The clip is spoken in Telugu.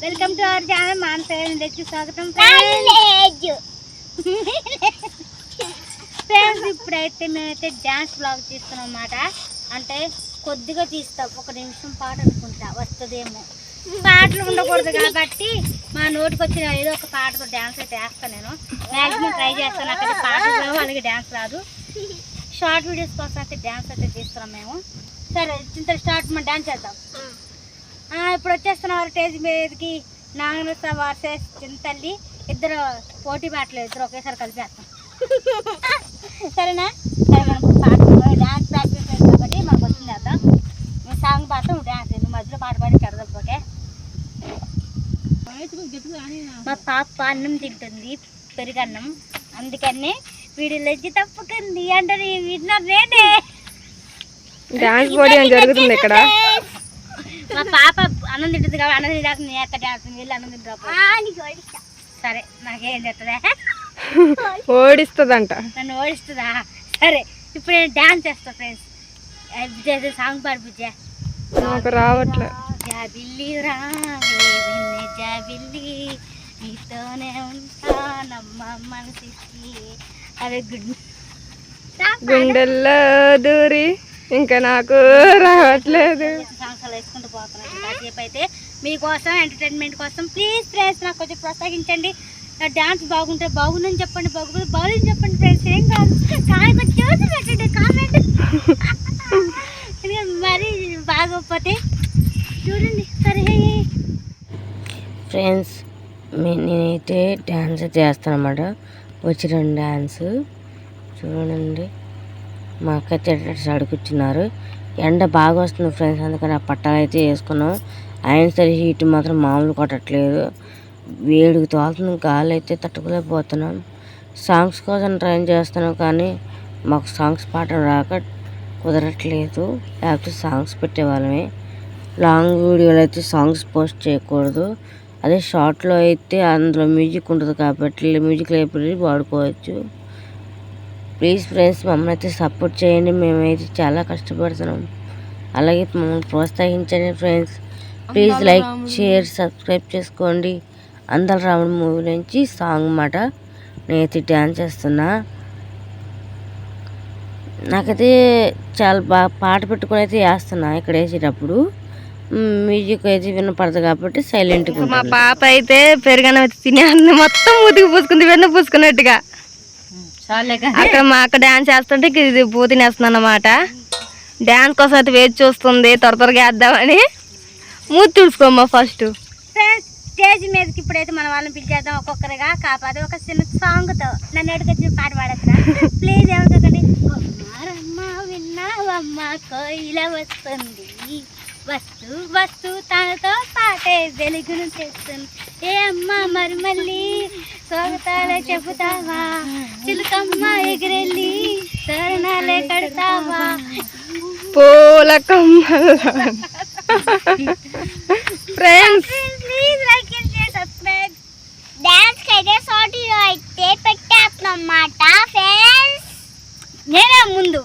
వెల్కమ్ టు అవర్ ఛానల్ మానసకి స్వాగతం ఫ్రెండ్స్. ఇప్పుడైతే మేమైతే డ్యాన్స్ బ్లాగ్ తీస్తున్నాం అన్నమాట. అంటే కొద్దిగా తీస్తాం, 1 నిమిషం పాట అనుకుంటా వస్తుందేమో. పాటలు ఉండకూడదు కాబట్టి మా నోటికి వచ్చిన ఏదో ఒక పాటతో డ్యాన్స్ అయితే వేస్తాను. నేను మ్యాక్సిమం ట్రై చేస్తాను. అక్కడ పాటలు వాళ్ళకి డ్యాన్స్ రాదు. షార్ట్ వీడియోస్ కోసం అయితే డ్యాన్స్ అయితే తీస్తున్నాం మేము. సరే చింత స్టార్ట్ మన డ్యాన్స్ చేద్దాం. ఇప్పుడు వచ్చేస్తున్నారు స్టేజ్ మీదకి నాగనస వర్సెస్ చింతల్లి. ఇద్దరు పోటీ పాటలు, ఇద్దరు ఒకేసారి కలిపేస్తాం. సరేనా? సరే మనకు పాట డ్యాన్స్ ప్రాక్టీస్ లేదు కాబట్టి మనకు వచ్చింది చేద్దాం. మేము సాంగ్ పాడతాం, డ్యాన్స్ నువ్వు మధ్యలో పాట పాడి కడదాం. ఓకే. మా పాప అన్నం తింటుంది, పెరుగన్నం, అందుకని వీడియోలో వచ్చి తప్పుకుంది అంటే విన్నారు. నేనే డాన్స్ బాడీ అని జరుగుతుంది ఇక్కడ. మా పాప అన్నం తింటుంది కాబట్టి అన్నం తింటాక నేను డాన్స్ వెళ్ళి అన్నం తింటా. సరే నాకేం చెప్తుందా? ఓడిస్తుందంట. నన్ను ఓడిస్తుందా? సరే ఇప్పుడు నేను డాన్స్ చేస్తా ఫ్రెండ్స్. సాంగ్ పాడు బుజ్జ. నాకు రావట్లే. జాబిల్లి రావే జాబిల్లి, నీతోనే ఉంటానమ్మ మనసికి. అదే గుండెల్లో దూరి ఇంకా నాకు రావట్లేదు. సాంగ్స్ అలా వేసుకుంటూ పోతున్నాను కాసేపు అయితే మీకోసం ఎంటర్టైన్మెంట్ కోసం. ప్లీజ్ ఫ్రెండ్స్ నాకు కొంచెం ప్రోత్సహించండి. డాన్స్ బాగుంటే బాగుందని చెప్పండి, బాగుంటుంది బాగుందని చెప్పండి ఫ్రెండ్స్. ఏం కాదు కానీ కొంచెం చూసి పెట్టండి కామెంట్. మరి బాగోకపోతే చూడండి. సరే ఫ్రెండ్స్, నేనైతే డ్యాన్స్ అయితే చేస్తాను అన్నమాట. వచ్చిన డ్యాన్స్ చూడండి. మా అక్క అయితే అడుగుతున్నారు. ఎండ బాగా వస్తుంది ఫ్రెండ్స్, అందుకని ఆ పట్టాలు అయితే వేసుకున్నాం. అయినా సరే హీట్ మాత్రం మామూలు కొట్టట్లేదు. వేడికి తోలుతుంది, గాలి అయితే తట్టుకోలేకపోతున్నాం. సాంగ్స్ కోసం ట్రై చేస్తున్నాం కానీ మాకు సాంగ్స్ పాడడం రాక కుదరట్లేదు. లేకపోతే సాంగ్స్ పెట్టేవాళ్ళమే. లాంగ్ వీడియోలో అయితే సాంగ్స్ పోస్ట్ చేయకూడదు. అదే షార్ట్లో అయితే అందులో మ్యూజిక్ ఉంటుంది కాబట్టి మ్యూజిక్ లైబ్రరీ వాడుకోవచ్చు. ప్లీజ్ ఫ్రెండ్స్ మమ్మల్ని అయితే సపోర్ట్ చేయండి. మేమైతే చాలా కష్టపడుతున్నాం. అలాగే మమ్మల్ని ప్రోత్సహించండి friends. Please like, share, subscribe చేసుకోండి. అందరు రాముడు మూవీ నుంచి సాంగ్ మాట నేనైతే డ్యాన్స్ చేస్తున్నా. నాకైతే చాలా బాగా పాట పెట్టుకుని అయితే వేస్తున్నా. ఇక్కడ వేసేటప్పుడు మ్యూజిక్ అయితే వినపడదు కాబట్టి సైలెంట్గా. మా పాప అయితే పెరుగన్నం అయితే తినే మొత్తం మూతికి పూసుకుంది, వెన్న పూసుకున్నట్టుగా. అక్కడ మా అక్క డాన్స్ చేస్తుంటే ఇది పూతినేస్తుంది అన్నమాట. డాన్స్ కోసం అయితే వేచి చూస్తుంది, త్వరగా వేద్దామని. మూతి తుడుచుకోమ్మా ఫస్ట్. ఫ్రెండ్స్ స్టేజ్ మీదకి ఇప్పుడైతే మన వాళ్ళని పిలిచేద్దాం ఒక్కొక్కరిగా. కాకపోతే ఒక చిన్న సాంగ్తో నన్ను ఎడుకొచ్చిన పాట పాడేస్తున్నా. ప్లీజ్ ఏమనుకోకండి. విన్నావమ్మ కోయిల వస్తుంది, వస్తూ వస్తూ తనతో పాటే వెలుగును తెస్తుంది. ఏ అమ్మ మరి మళ్ళీ స్వాగతాలే చెబుతావా, చిలుకమ్మ ఎగిరెళ్ళి తోరణాలే కడతావా, friends please like and share subscribe. Dance అయితే షార్ట్ అయితే పెట్టేస్తున్నమాట ఫ్రెండ్స్. నేనే ముందు